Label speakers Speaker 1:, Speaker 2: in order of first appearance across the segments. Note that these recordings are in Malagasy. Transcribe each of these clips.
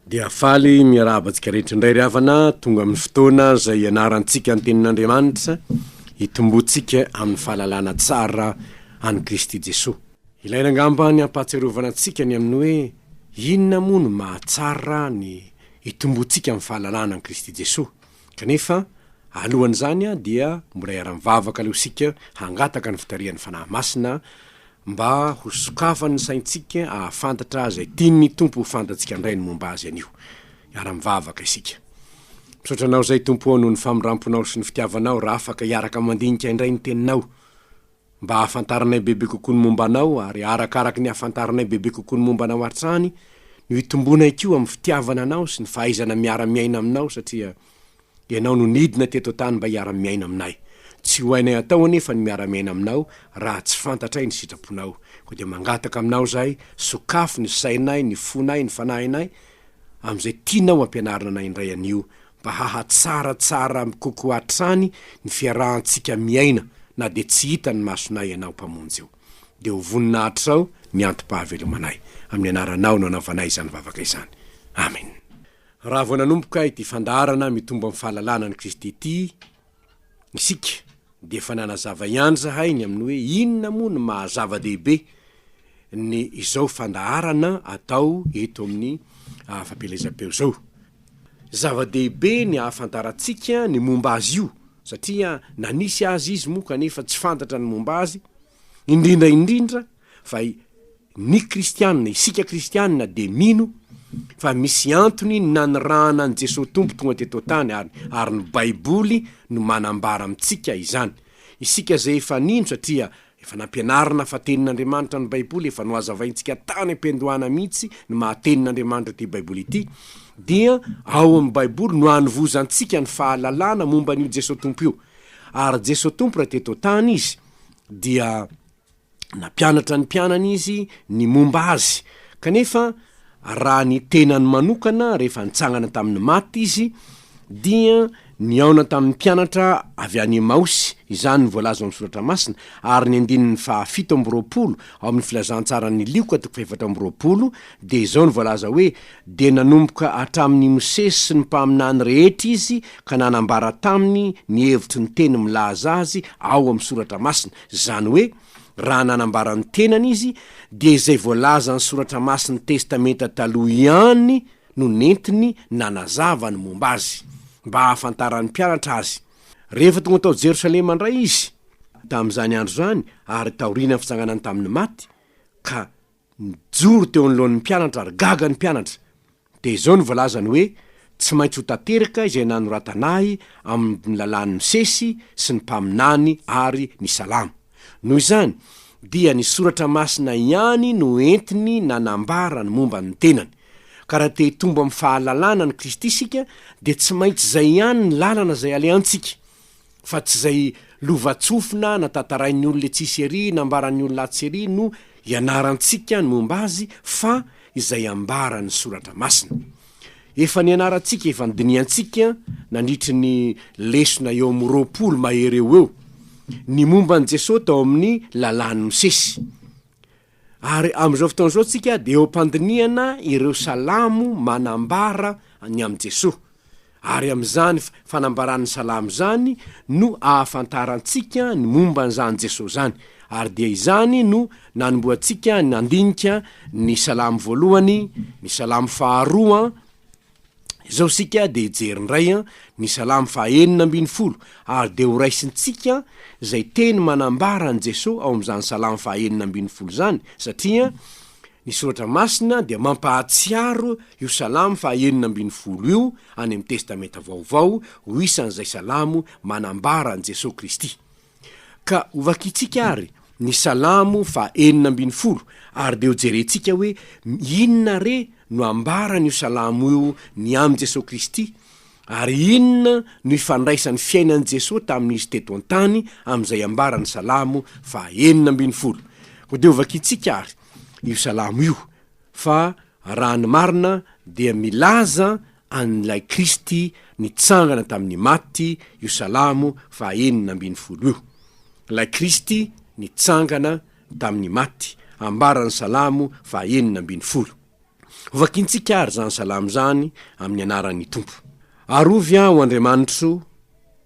Speaker 1: Dia faly miarabantsika rehetra indray ry havana tonga amin'ny fotoana zay ianarantsika ny tenin'Andriamanitra hitombotsika amin'ny fahalalana tsara any Kristy Jeso. Ilaina angamba ny ampahatsiarovana antsika ny amin'ny hoe inona moa no mahatsara ny hitombotsika amin'ny fahalalana any Kristy Jeso. Kanefa alohan'izany dia mbola iara-mivavaka aloha isika hangataka ny fitarian'ny fanahy masina mba ho sokafany ny saintsika ahafantatra zay tiany Tompo ho fantatsika indray ny momba azy anio. Iara-mivavaka isika. Misaotranao zay Tompo noho ny faminramponao sy ny fitiavanao raha afaka hiaraka mandinika indray ny teninao mba ahafantaranay bebe kokoa ny momba anao ary arakaraky ny ahafantaranay bebe kokoa ny momba anao hatrany no hitombonay koa amin'ny fitiavana anao sy ny fahaizana miara-miaina aminao satria ianao no nidina teto tany mba hiara-miaina aminay. Tsy ho hainay atao anefa ny miara-miaina aminao raha tsy fantatray ny sitraponao. Koa dia mangataka aminao zay, sokafo ny sainay, ny fonay, ny fanahinay am'izay tianao ampianarina anay indray anio mba hahatsaratsara kokoa hatrany ny fiarahantsika miaina na de tsy hita ny masonay ianao mpamonjy eo. De ho voninahitra ao ny antom-pahavelomanay amin'ny anaranao no anaovanay izany vavaka izany. Amen. Raha vao nanomboka ity fandarana mitombo amin'ny fahalalana ny Kristy ity, isika de efa nanazava ihany zahay ny amin'ny hoe inona moa no mahazava-dehibe ny izao fandaharana atao eto amin'ny fampelezam-peo zao. Zava-dehibe ny ahafantarantsika ny momba azy io satria nanisy azy izy moa kanefa tsy fantatra ny momba azy indrindra fa ny kristianina, isika kristianina de mino fa misy antony nanirahana an Jeso Tompo tonga teto tany ary ny Baiboly no manambara amintsika izany. Isika zay efa nino satria efa nampianarina fa tenin'Andriamanitra ny Baiboly, efa noazavaintsika tany am-pendohana mihitsy ny mahatenin'Andriamanitra ty Baiboly ity, dia ao amin'ny Baiboly no anovozantsika ny fahalalana momba n'io Jeso Tompo io. Ary Jeso Tompo raha teto tany izy dia nampianatra ny mpianany izy ny momba azy. Kanefa raha ny tenany manokana rehefa nitsangana tamin'ny maty izy dia niaona tamin'ny mpianatra avy any Emaosy, izany ny voalaza amin'ny soratra masina, ary ny andinin'ny 7:20 ao amin'ny filazantsarany Lioka 4:20 de izao ny voalaza hoe de nanomboka hatramin'ny Mosesy sy ny mpaminany rehetra izy ka nanambara taminy ny hevitry ny teny milaza azy ao amin'ny soratra masina. Zany hoe raha nanambara ny tenany izy de izay voalaza ny soratra masiny testamenta taloha ihany no nentiny nanazava ny momba azy mba ahafantaran'ny mpianatra azy. Rehefa tonga tao Jerosalema indray izy tam'izany andro zany ary taorina fitsanganany tamin'ny maty ka nijoro teo anoloan'ny mpianatra ary gaga ny mpianatra. De izao ny voalazany hoe tsy maintsy ho tanteraka izay nanoratanahy amin'ny lalan'ny Mosesy sy ny mpaminany ary ny salamo. Noho izany dia ny soratra masina ihany no entiny nanambara ny momba ny tenany. Ka raha te hitombo amin'ny fahalalana ny Kristy isika de tsy maintsy zay ihany ny lalana zay aleantsika, fa tsy zay lovatsofina natantarain'ny olona tsisy ery nambaran'ny olona tsy ery no ianarantsika ny momba azy, fa izay ambara ny soratra masina. Efa nianarantsika, efa nidiniantsika nandritry ny lesona eo amin'ny 20 mahery eo ny momba ny Jeso tao amin'ny lalan'ny Mosesy. Ary am'izao fotoana zao tsika de eo ampandiniana ireo salamo manambara ny am' Jeso. Ary am'izany fanambaran'ny salamo zany no ahafantarantsika ny momba n'izany Jeso zany. Ary dia izany no nanomboantsika nandinika ny salamo voalohany, ny salamo faharoa. Izao sika de jerindray ny salamo 9:40 ary de ho raisintsika zay teny manambara ny Jeso ao am'izany salamo 9:40 zany satria ny soratra masina dia mampahatsiaro io salamo 9:40 io any amin'ny testamenta vaovao ho isan'izay salamo manambara ny Jeso Kristy. Ka ovakitsika ary ny salamo 9:40 ary de ho jerentsika hoe inona re no ambara n'io salamo io ny am' Jeso Kristy ary inona no ifandraisan'ny fiainan'i Jeso tamin'izy teto an-tany am'izay ambara ny salamo 9:40. Ho de ovakitsika ary io salamo io fa raha ny marina dia milaza an'ilay Kristy nitsangana tamin'ny maty io salamo 9:40 io. Ilay Kristy nitsangana tamin'ny maty ambara ny salamo 9:40. vakintsika ary zany salamo zany amin'ny anaran'ny tompo. Arovy aho Andriamanitro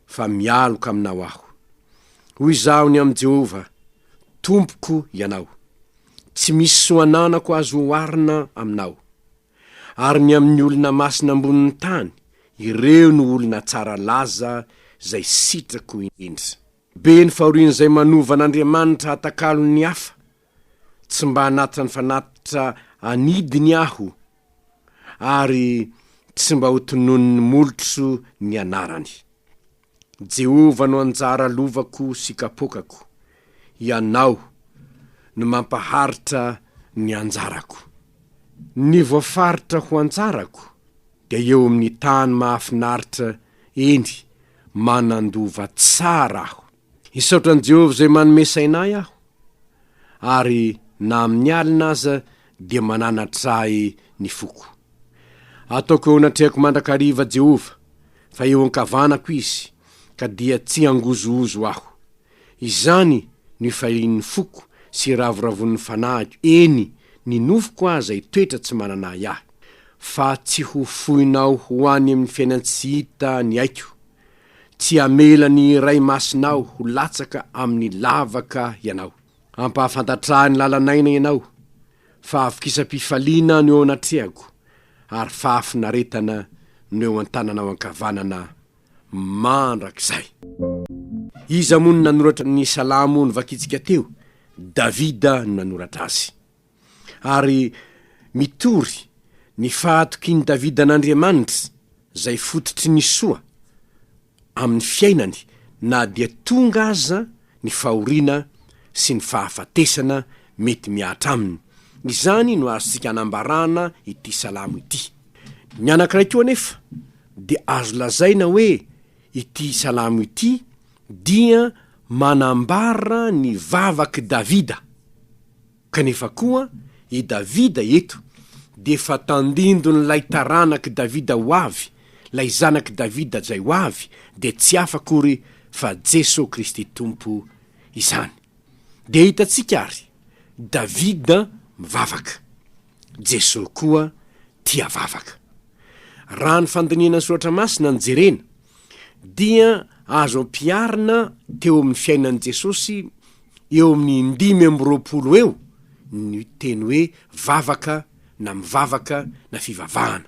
Speaker 1: fa mialoka aminao aho. Hoy zaho ny am Jehova, tompoko ianao. Tsy misy soananako azo oarina aminao. Ary ny amin'ny olona masina ambonin'ny tany, ireo no olona tsara laza zay sitrako indrindra. Be ny fahoriana zay manova n'Andriamanitra hatakalo ny hafa, tsy mba hanatitra ny fanatitra anidiny aho, ary tsy mba ho tonon'ny molotro ny anarany. Jehova no anjara lovako sy kapokako, ianao no mampaharitra ny anjarako. Ny voafaritra ho anjarako dia eo amin'ny tany mahafinaritra eny manandova tsara aho. Isaotran Jehova zay manome sainay aho, ary na amin'ny alina aza dia mananatray ny foko. Ataoko eo anatrehako mandrakariva Jehova, fa eo ankavanako izy, ka dia tsy angozoozo aho. Izany ny fahin'ny foko sy ravoravon'ny fanahy, eny ny nofoko aza itoetra tsy mananay ahy, fa tsy ho foinao ho any amin'ny fiainan tsy hita ny aiko. Tsy amela ny ray masinao ho latsaka amin'ny lavaka ianao. Ampahafantatrahany lalanaina ianao, fa afikisa-pifaliana no eo anatrehako, ary fahafinaretana no eo an-tananao ankavanana mandrakizay. Iza moa no nanoratra ny salamo ny vakitsika teo? Davida no nanoratra azy. Ary mitory ny fahatokiny Davida n'Andriamanitra zay fototry ny soa amin'ny fiainany, na dia tonga aza ny fahoriana sy ny fahafatesana mety miatra aminy. Izany no azontsika hanambarana ity salamo ity. Ny anankiray koa anefa dia azo lazaina hoe ity salamo ity dia manambara ny vavaky Davida. Kanefa koa i Davida eto dia efa tandindony lay taranaky Davida ho avy, lay zanaky Davida zay ho avy, dia tsy afakory fa Jeso Kristy Tompo izany. Dia hitatsika ary Davida mivavaka, Jeso koa tia vavaka. Raha ny fandiniana soratra masina ny jerena, dia azo ampiarina teo amin'ny fiainan'i Jesosy eo amin'ny 5 eo ny teny hoe vavaka na mivavaka na fivavahana.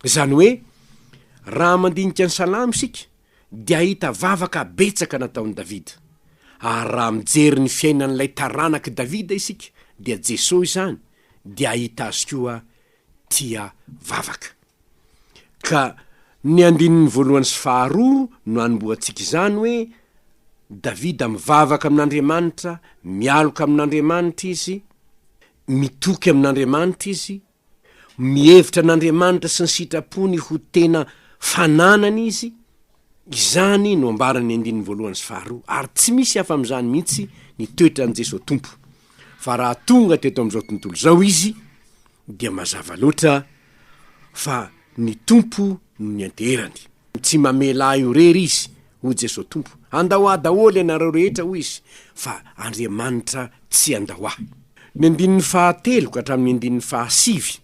Speaker 1: Zany hoe raha mandinika ny salamo sika dia hita vavaka betsaka nataon'i Davida. Ary raha mijery ny fiainan'ilay taranaky Davida isika, dia Jeso izany, dia hita azy koa tia vavaka. Ka ny 1 sy 2 no anomboantsika izany hoe Davida mivavaka amin'Andriamanitra, mialoka amin'Andriamanitra izy, mitoky amin'Andriamanitra izy, mihevitra n'Andriamanitra sy ny sitrapony ho tena fananany izy. Izany no ambarany 1 sy 2, ary tsy misy hafa amin'izany mihitsy ny toetra ny Jeso Tompo. Fa raha tonga teto amin'izao tontolo zao izy, dia mazava loatra fa ny Tompo no ny anterany. Tsy mamela io rery izy ho Jeso Tompo. Andahoa daholo ianareo rehetra ho izy, fa Andriamanitra tsy andahoa. Ny 3 ka hatramin'ny 5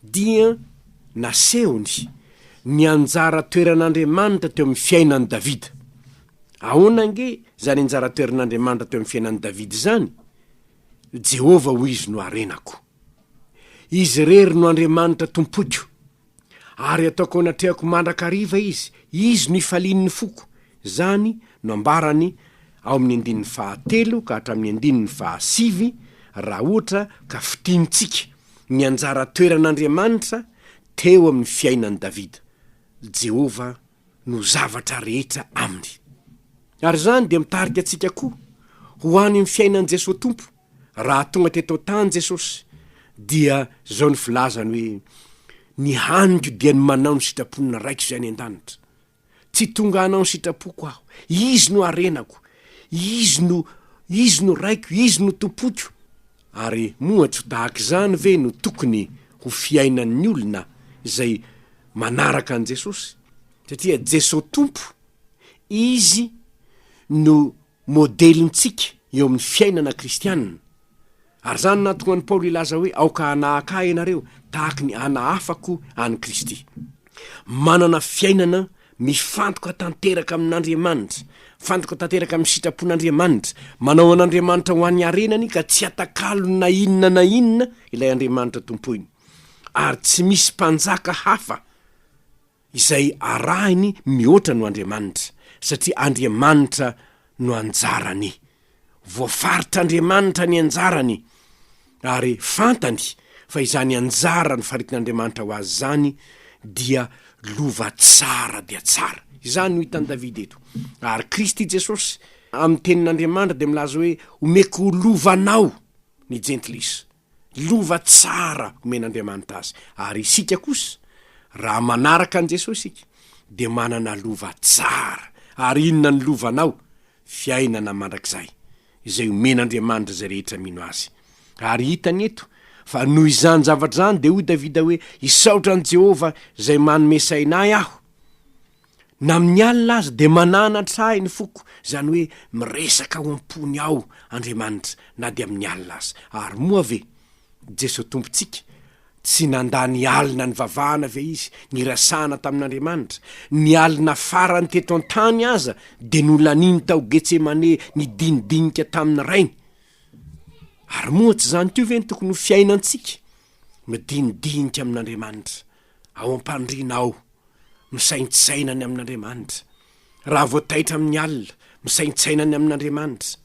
Speaker 1: dia nasehony ny anjara toeran'Andriamanitra teo amin'ny fiainan'i Davida. Ahoana nge zany anjara toeran'Andriamanitra teo amin'ny fiainan'i Davida zany? Jehova ho izy no arenako. Izy rery no Andriamanitra tompoko, ary ataoko anatrehako mandrakariva izy no ifalian'ny foko. Zany no ambarany ao amin'ny 3 ka hatramin'ny 5, raha ohatra ka fitiantsika ny anjara toeran'Andriamanitra teo amin'ny fiainan'i Davida. Jehova no zavatra rehetra aminy. Ary zany dia mitarika atsika koa ho any amin'ny fiainan'i Jeso Tompo. Raha tonga teto tany Jesosy, dia zao ny filazany hoe ny haniko dia ny manao ny sitraponina raiko zay any an-danitra. Tsy tonga anao ny sitrapoko aho, izy no arenako, izy no raiko, izy no tompoko. Ary mohatro tahaka izany ve no tokony ho fiainan'ny olona zay manaraka an Jesosy? Satria Jeso Tompo, izy no modelintsika eo amin'ny fiainana kristianina. ary zany natonga ny Paoly ilaza hoe aoka anahaka ianareo tahaka ny anahafako any Kristy. Manana fiainana mifantoka tanteraka amin'Andriamanitra, mifantoka tanteraka amin'ny sitrapon'Andriamanitra, manao an'Andriamanitra ho an'ny arenany ka tsy atakalo na inona ilay Andriamanitra tompoiny, ary tsy misy mpanjaka hafa izay arahiny mihoatra no Andriamanitra, satria Andriamanitra no anjarany, voafaritra Andriamanitra ny anjarany, ary fantany fa izany anjara ny faritin'Andriamanitra ho azy zany dia lova tsara dia tsara. Izany no hitan'i Davida eto. Ary Kristy Jesosy amin'ny tenin'Andriamanitra dia milaza hoe omeko lovanao ny jentilisa, lova tsara omen'Andriamanitra azy. Ary isika kosa raha manaraka an' Jesosy isika dia manana lova tsara. Ary inona ny lovanao? Fiainana mandrakizay izay omen'Andriamanitra zay rehetra mino azy. Ary hitany eto fa noho izany zavatra zany dia hoy Davida hoe isaotra an' Jehova zay manome sainay aho, na amin'ny alina azy dia mananatra ahy ny foko, zany hoe miresaka ao am-pony aho Andriamanitra na dia amin'ny alina azy. Ary moa ve Jeso tompontsika tsy nandany alina ny vavahana ve izy nirasana tamin'Andriamanitra, ny alina farany teto an-tany aza dia nolaniny tao Getsemane nidinidinika tamin'ny rainy. Ary moa tsy zany teo ve ny tokony ho fiainantsika midinidinika amin'Andriamanitra, ao am-pandriana ao misaintsainany amin'Andriamanitra, raha voataitra amin'ny alina misaintsainany amin'Andriamanitra,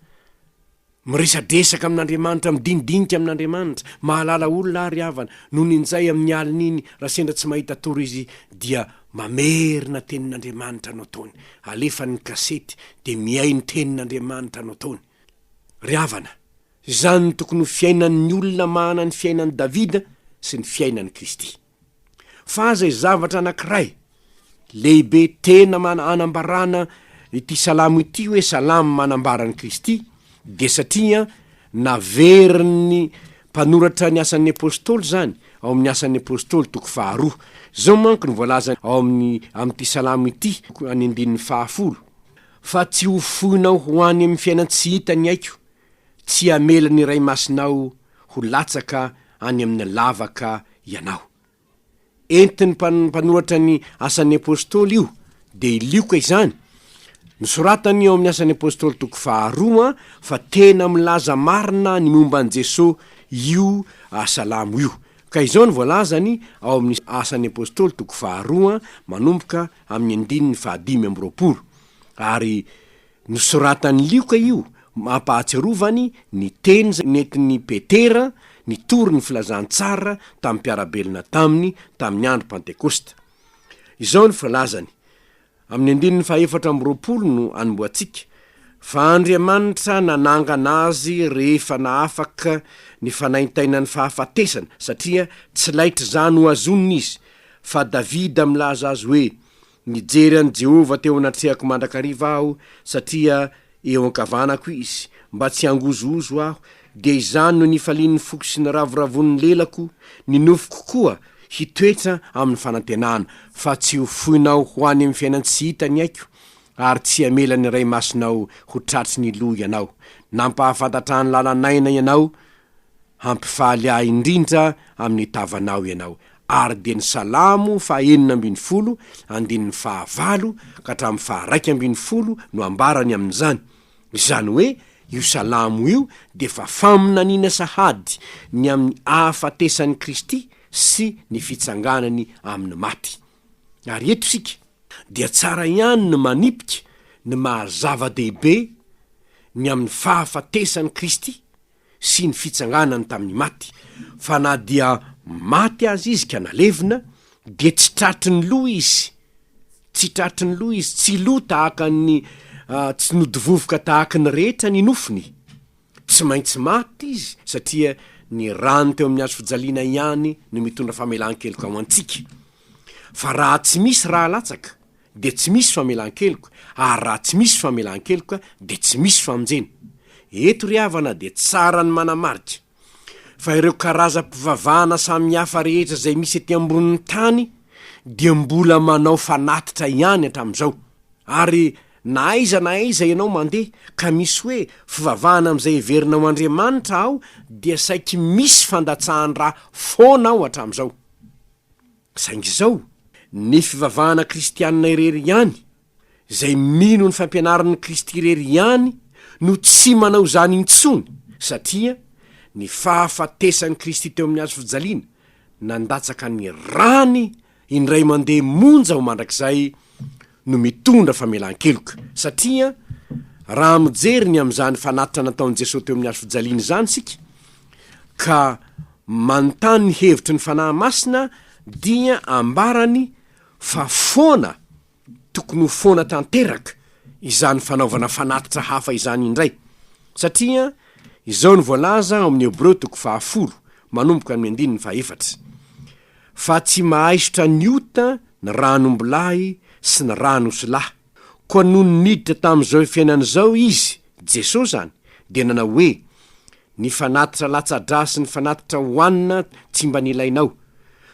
Speaker 1: miresadresaka amin'Andriamanitra, midinidinika amin'Andriamanitra, mahalala olona ary havana. Noho inzay amin'ny alina iny raha sendra tsy mahita toro izy dia mamerina tenin'Andriamanitra no ataony, alefa ny kasety dia miay ny tenin'Andriamanitra no ataony. Ry havana, izany ny tokony ho fiainan'ny olona mahana ny fiainan'i Davida sy ny fiainan'i Kristy. Fa zay zavatra anankiray lehibe tena anambarana ity salamo ity hoe salamo manambaran'i Kristy, dia satria naverin'ny mpanoratra ny asan'ny apôstôly zany ao amin'ny asan'ny apôstôly toko 2. Zao manko ny voalaza ao amin'ity salamo ity any 10 fa tsy ho foinao ho any amin'ny fiainana tsy hita ny aiko, tsy amela ny ray masinao ho latsaka any amin'ny lavaka ianao. Entiny mpanoratra ny asan'ny apôstôly io dia ilioka izany nosoratany ao amin'ny asan'ny apôstôly toko 2 fa tena milaza marina ny momba an' Jeso io salamo io. Ka izao ny voalazany ao amin'ny asan'ny apôstôly toko 2 manomboka amin'ny 15. Ary nosoratany lioka io mampahatsiarovany ny teny nentin'ny Petera nitory ny filazantsara tamin'ny mpiarabelona tamin'ny andro Pentekosta. Izao ny filazany amin'ny 14 no anomboantsika fa Andriamanitra nanangana azy rehefa naafaka ny fanaintaina ny fahafatesana, satria tsy laitra zany ho azoniny izy. Fa Davida milaza azy hoe nijery an' Jehova teo anatrehako mandrakariva aho, satria eo ankavanako izy mba tsy angozoozo aho, dia izany no nifalian'ny foko sy ny ravoravon'ny lelako, ny nofoko koa hitoetra amin'ny fanantenana. Fa tsy ho foinao ho any amin'ny fiainana tsy hita ny aiko, ary tsy amela ny ray masinao ho tratry ny lo ianao. Nampahafantatra ny lalanaina ianao, hampifaly ahy indrindra amin'ny tavanao ianao. Ary dia ny salamo 9 andininy 9 ka hatramin'ny 12 no ambarany amin'izany. Izany hoe io salamo io dia fa faminaniana sahady ny amin'ny hahafatesan'i Kristy sy ny fitsanganany amin'ny maty. Ary eto sika dia tsara ihany ny manipika ny mahazava-dehibe ny amin'ny fahafatesan'i Kristy sy ny fitsanganany tamin'ny maty. Fa na dia maty azy izy ka nalevina dia tsy tratry ny lo izy, tsy lo tahaka ny tsy nodivovoka tahaka ny rehetra ny nofiny. Tsy maintsy maty izy satria ny rano teo amin'ny azo fijaliana ihany no mitondra famelan-keloka ao antsika. Fa raha tsy misy raha latsaka dia tsy misy famelan-keloka, ary raha tsy misy famelan-keloka dia tsy misy famonjena. Eto ry havana dia tsara ny manamarika fa ireo karazam-pivavahana samihafa rehetra zay misy ety ambonin'ny tany dia mbola manao fanatitra ihany hatramin'izao. Ary na aiza ianao mandeha ka misy hoe fivavahana am'izay heverinao Andriamanitra aho dia saiky misy fandatsahany-raha foana aho hatramin'izao. Saingy izao ny fivavahana kristianina irery ihany izay mino ny fampianaran'ny Kristy irery ihany no tsy manao zany intsony, satria ny fahafatesan'ny Kristy teo amin'ny hazo fijaliana nandatsaka ny rany indray mandeha monja ho mandrakizay no mitondra famelan-keloka. Satria raha mijery ny am'izany fanatitra nataon'i Jeso teo amin'ny hazo fijaliana zany sika ka manontany ny hevitry ny fanahy masina dia ambarany fa foana tokony ho foana tanteraka izany fanaovana fanatitra hafa izany indray. Satria izao ny voalaza ao amin'ny Hebreo 10 manomboka ny 14. Fa tsy mahaisotra ny ota ny ranombolay sy ny ranosolahy, koa noho niditra tamin'izao fiainana izao izy Jeso zany dia nanao hoe ny fanatitra latsa-dra sy ny fanatitra hoanina tsy mba nilainao,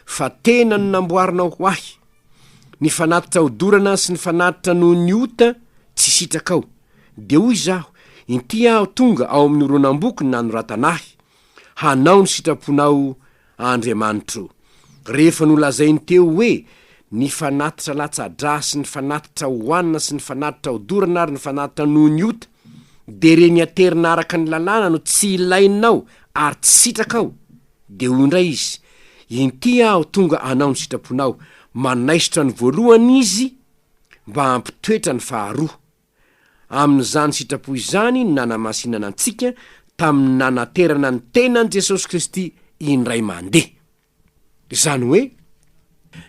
Speaker 1: fa tena no namboarinao ho ahy. Ny fanatitra hodorana sy ny fanatitra noho ny ota tsy sitrakao. Dia hoy izaho, inty aho tonga ao amin'ny oronam-boky ny nanoratanahy hanao ny sitraponao Andriamanitra. Rehefa nolazainy teo hoe ny fanatitra latsa-dra sy ny fanatitra hoanina sy ny fanatitra hodorana ary ny fanatitra noho ny ota de reny aterina araka ny lalàna no tsy ilainao ary tsy sitrakao. De hoy indray izy, inty aho tonga hanao ny sitraponao. Manaisotra ny voalohany izy mba hampitoetra ny faharoa. Amin'izany sitrapo izany nanamasinana antsika tamin'ny nanaterana ny tenan'i Jesosy Kristy indray mandeha. Izany hoe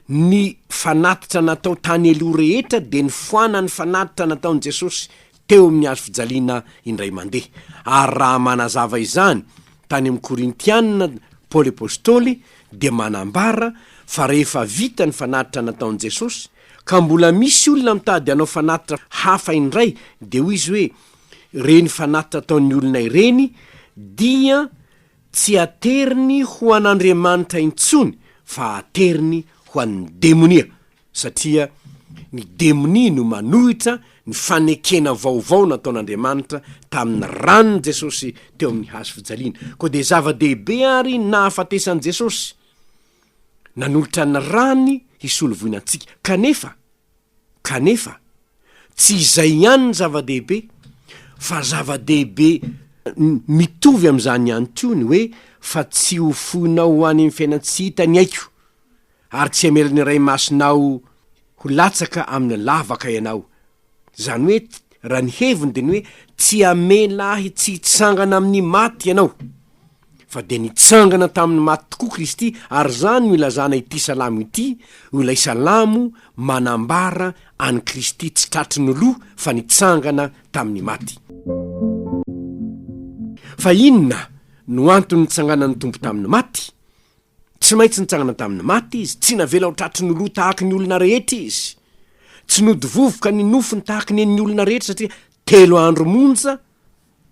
Speaker 1: ny fanatitra natao tany aloha rehetra de ny foana ny fanatitra nataon'i Jesosy teo amin'ny hazo fijaliana indray mandeha. Ary raha manazava izany tany amin'ny Korintianina Paoly apôstôly de manambara fa rehefa vita ny fanatitra nataon'i Jesosy ka mbola misy olona mitady anao fanatitra hafa indray, de hoy izy hoe reny fanatitra ataon'ny olona ireny dia tsy ateriny ho an'Andriamanitra intsony fa ateriny ho an'ny demonia. Satria ny demonia no manohitra ny fanekena vaovao nataon'Andriamanitra tamin'ny ranony Jesosy teo amin'ny hazo fijaliana. Koa de zava-dehibe ary nahafatesan'i Jesosy nanolotra ny rany hisolovoina antsika. Kanefa tsy izay ihany ny zava-dehibe, fa zava-dehibe mitovy am'izany ihany koa ny hoe fa tsy ho foinao ho any amin'ny fiainana tsy hita ny aiko, ary tsy hamelany iray masonao ho latsaka amin'ny lavaka ianao. Zany hoe raha ny heviny de ny hoe tsy amelahy tsy hitsangana amin'ny maty ianao, fa de nitsangana tamin'ny maty tokoa Kristy. Ary zany no ilazana ity salamo ity, ho ilay salamo manambara any Kristy tsy tratry ny loha fa nitsangana tamin'ny maty. Fa inona no antony nitsanganan'ny tompo tamin'ny maty? Tsy maintsy nitsangana tamin'ny maty izy, tsy navela ho tratry ny loha tahaka ny olona rehetra izy, tsy nodivovoka ny nofony tahaka ny olona rehetra, satria 3 andro monja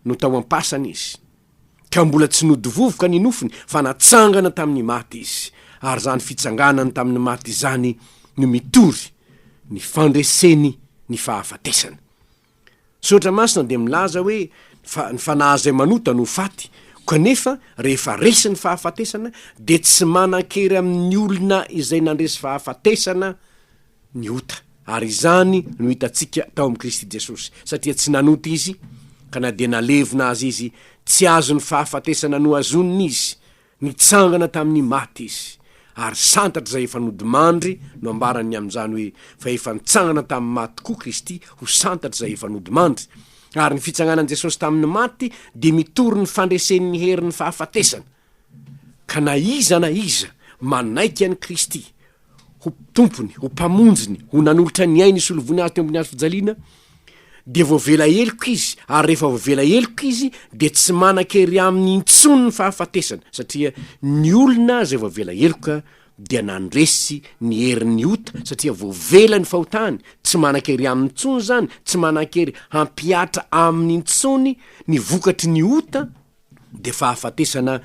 Speaker 1: no tao ampasany izy, ka mbola tsy nodivovoka ny nofony fa natsangana tamin'ny maty izy. Ary zany fitsanganany tamin'ny maty izany no mitory ny fandreseny ny fahafatesana. Sotra masina de milaza hoe ny fanahy zay manota no faty, kanefa rehefa resy ny fahafatesana de tsy manan-kery amin'ny olona izay nandresy fahafatesana ny ota. Ary izany no hitantsika tao amin'ny Kristy Jesosy, satria tsy nanota izy ka na de nalevina azy izy tsy azo ny fahafatesana no azoniny izy, nitsangana tamin'ny maty izy. Ary santatra zay efa nodimandry no ambarany amin'izany hoe fa efa nitsangana tamin'ny maty koa Kristy, ho santatra zay efa nodimandry. Ary ny fitsanganan'i Jesosy tamin'ny maty de mitory ny fandresen'ny herin'ny fahafatesana. Ka na iza manaiky an'i Kristy ho tompony, ho mpamonjiny, ho nanolotra ny ainy isolovoina azy teo amin'ny hazo fijaliana, de voavela eloko izy. Ary rehefa voavela eloko izy de tsy manan-kery amin'ny intsony ny fahafatesana, satria ny olona zay voavela eloka dia nandresy ny herin'ny ota, satria voavela ny fahotany, tsy manan-kery amin'ny intsony zany, tsy manan-kery hampiatra amin'ny intsony ny vokatry ny ota, de fahafatesana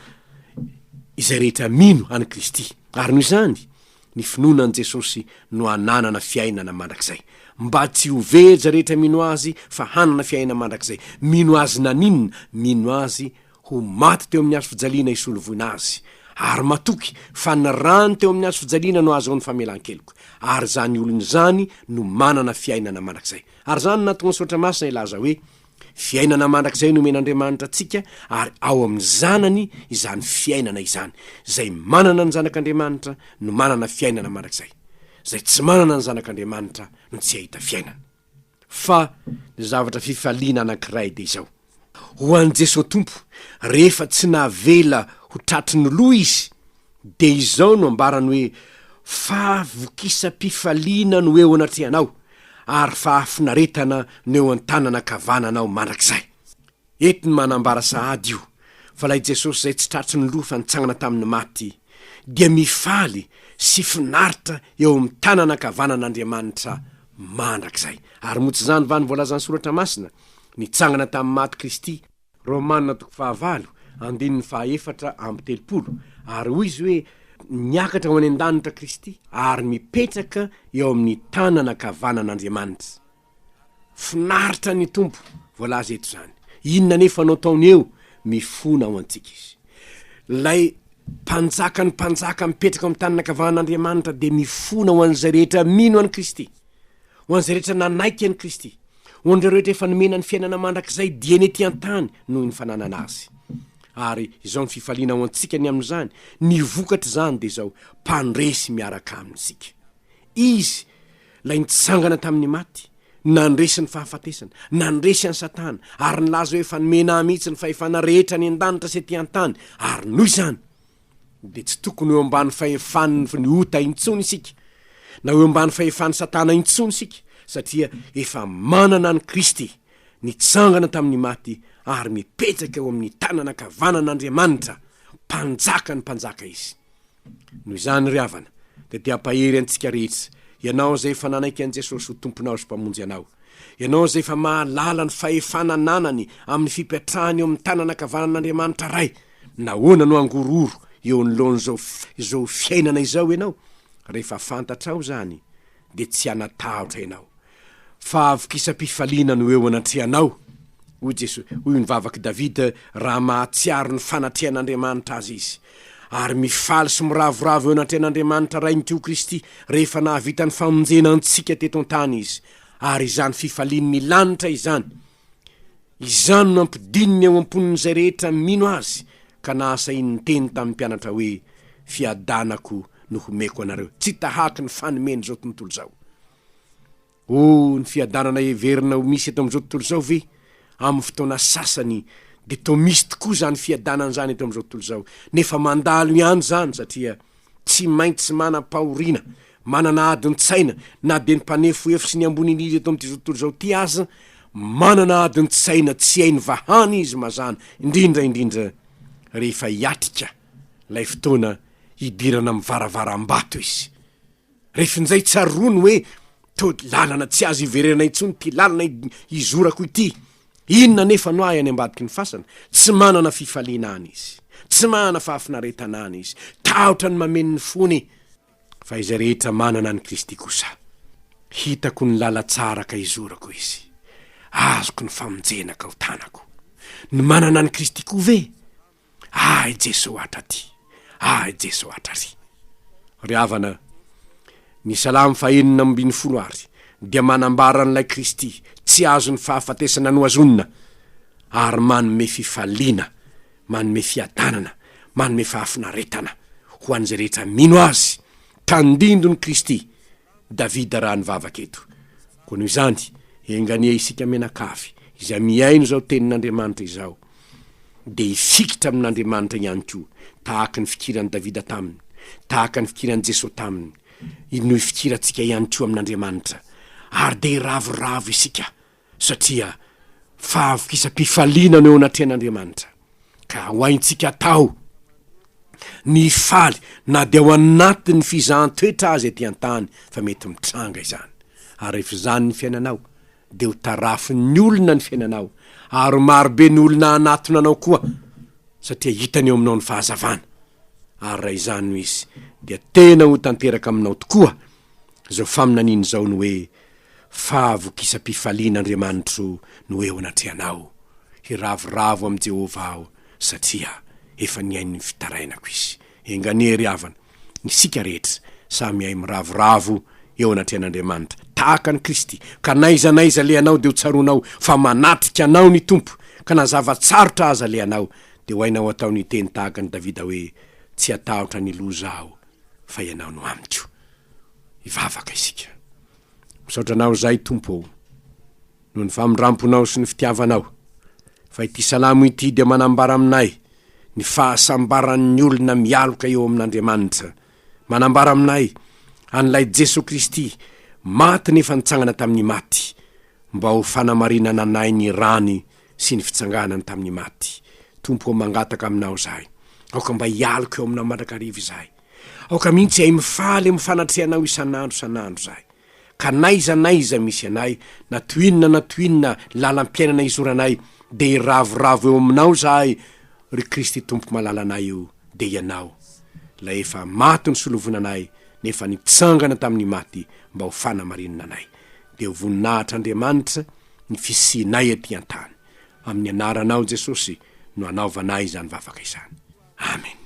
Speaker 1: izay rehetra mino any Kristy. Ary noho izany ny finonan Jesosy no ananana fiainana mandrakizay. Mba tsy hoveja rehetra mino azy fa hanana fiainana mandrakizay. Mino azy naninona? Mino azy ho maty teo amin'ny hazo fijaliana isolovoina azy. Ary matoky fa ny rano teo amin'ny hazo fijaliana no azo ny famelan-keloko. Ary zany olony zany no manana fiainana mandrakizay. Ary zany natokony sotra masina ilaza hoe fiainana mandrakizay no men'Andriamanitra antsika, ary ao amin'ny zanany izany fiainana izany. Zay manana ny zanak'Andriamanitra no manana fiainana mandrakizay. Zay tsy manana ny zanak'Andriamanitra no tsy ahita fiainana. Fa ny zavatra fifaliana anankiray de izao. Ho an'i Jeso Tompo, rehefa tsy navela ho tratry ny loha izy, de izao no ambarany hoe favokisa-pifaliana no eo anatrehanao, ary fahafinaretana no eo an-tanana kavananao mandrakizay. Ety ny manambara sahady io, fa lay Jesosy zay tsy tratry ny loha fa nitsangana tamin'ny maty, dia mifaly sy finaritra eo amin'ny tanana kavanan'Andriamanitra mandrakizay. Ary motsy zany va ny voalazan'ny soratra masina, nitsangana tamin'ny maty Kristy, Romanina 5:4-7, ary hoy izy hoe niakatra ho any an-danitra Kristy ary mipetraka eo amin'ny tanana kavanan'Andriamanitra. Finaritra ny Tompo, voalaza eto zany. Inona nefa anao taony eo? Mifona ho antsika izy. Lay mpanjaka ny mpanjaka mipetraka amin'ny tanana kavanan'Andriamanitra de mifona ho an'izay rehetra mino an'i Kristy, ho an'izay rehetra nanaiky an'i Kristy, ho an'izay rehetra efa nomena ny fiainana mandrakizay dieny ety an-tany noho ny fananana azy. Ary izao ny fifaliana ho antsika ny amin'izany, ny vokatra zany de zao mpandresy miaraka amintsika. Izy lay nitsangana tamin'ny maty, nandresy ny fahafatesana, nandresy ny Satana, ary nilaza hoe fanomena mihitsy ny fahefana rehetra ny an-danitra sy ety an-tany. Ary noho izany de tsy tokony eo ambany fahefany ny ota intsony isika, na eo ambany fahefany Satana intsony isika, satria efa manana ny Kristy nitsangana tamin'ny maty ary mipetraka eo amin'ny tanana kavanan'Andriamanitra, mpanjaka ny mpanjaka izy. Noho izany ry havana, de ampahery antsika rehetra, ianao zay efa nanaiky an' Jesosy ho tomponao sy mpamonjy anao, ianao zay efa mahalala ny fahefana nanany amin'ny fipetrahany eo amin'ny tanana kavanan'Andriamanitra ray, nahoana no angororo eo anoloany zao fiainana izao ianao? Rehefa fantatrao zany de tsy anatahotra ianao, fa avokisa-pifaliana no eo anatrehanao. Hoy Jeso, hoy ny vavaky Davida, raha mahatsiaro ny fanatrehan'Andriamanitra azy izy, ary mifaly sy miravoravo eo anatrehan'Andriamanitra ray nytio Kristy rehefa nahavita ny famonjena antsika teto an-tany izy. Ary izany fifaliany milanitra izany no nampidininy eo amponin'izay rehetra mino azy, ka nasa iny ny teny tamin'ny mpianatra hoe fiadanako no homeko anareo, tsy tahaky ny fanomeny zao tontolo zao. Ny fiadanana heverina ho misy eto am'izao tontolo zao ve? Amin'ny fotoana sasany de to misy tokoa zany fiadanana zany eto am'izao tontolo zao, nefa mandalo ihany zany, satria tsy maintsy tsy manam-pahoriana, manana adin-tsaina, na de ny mpanefo efo sy ny ambony indrindra eto am'ty zao tontolo zao ty aza, manana adin-tsaina tsy hainy vahany izy mazana, indrindra rehefa hiatrika lay fotoana hidirana amin'ny varavaram-bato izy. Rehefa nizay tsarony hoe to lalana tsy azo iverena intsony ty lalana izorako ity, inona nefa no ay any ambadiky ny fasana? Tsy manana fifaliana any izy, tsy manana fahafinaretana any izy, tahotra ny mameny ny fony. Fa izay rehetra manana ny Kristy kosa, hitako ny lala tsara ka izorako izy, azoko ny famonjena ka ho tanako. Ny manana ny Kristy ko ve? Jeso atra ty, Jeso atra ry. Ry havana, ny Salamo 4:20 dia manambara n'ilay Kristy tsy azo ny fahafatesana no azonina, ary manome fifaliana, manome fiadanana, manome fahafinaretana ho an'izay rehetra mino azy, tandindo ny Kristy. Davida raha nivavaketo. Koa noho izany, engania isika menakavy izay miaino zao tenin'Andriamanitra izao, de ifikitra amin'Andriamanitra ihany koa, tahaka ny fikiran'i Davida taminy, tahaka ny fikiran'i Jeso taminy, no ifikirantsika ihany koa amin'Andriamanitra. Ary de ravoravo isika, satria favokisa-pifaliana no eo anatrehan'Andriamanitra, ka hoaintsika tao ny faly na de ao anatin'ny fizahan-toetra azy ety an-tany, fa mety mitranga izany. Ary rehefa zany ny fiainanao, de ho tarafin'ny olona ny fiainanao, ary marobe ny olona anatonanao koa, satria hitany eo aminao ny fahazavana. ary raha izany no izy dia tena ho tanteraka aminao tokoa zao faminaniny zao no hoe fahavokisam-pifalian'Andriamanitro no eo anatrehanao. Hiravoravo am' Jehova aho satria efa niain'ny fitarainako izy. Enganery havana nisika rehetra samy ay miravoravo eo anatrehan'Andriamanitra tahaka ny Kristy, ka naizanaiza leanao de ho tsaronao fa manatrika anao ny tompo, ka na zavatsarotra aza leanao de ho ainao atao ny teny tahaka ny Davida hoe tsy atahotra ny loza aho fa ianao no amiko. Ivavaka isika. Misaotranao zay tompo noho ny famindramponao sy ny fitiavanao, fa ity salamo ity dia manambara aminay ny fahasambaran'ny olona mialoka eo amin'Andriamanitra, manambara aminay an'ilay Jeso Kristy maty nefa nitsangana tamin'ny maty mba ho fanamarinana anay ny rany sy ny fitsanganany tamin'ny maty. Tompo mangataka aminao zahay, aoka mba hialoka eo aminao mandrakariva izahay, aoka mihitsy ay mifaly amin'ny fanatrehanao isan'andro zahay, ka naizanaiza misy anay na toinona lalam-piainana izoranay de iravoravo eo aminao zahay ry Kristy tompo malalanay io de ianao la efa maty ny solovonanay nefa nitsangana tamin'ny maty mba ho fanamarinana anay. De ho voninahitr'Andriamanitra ny fisinay aty an-tany amin'ny anaranao Jesosy no anaovanay izany vavaka izany. Amen.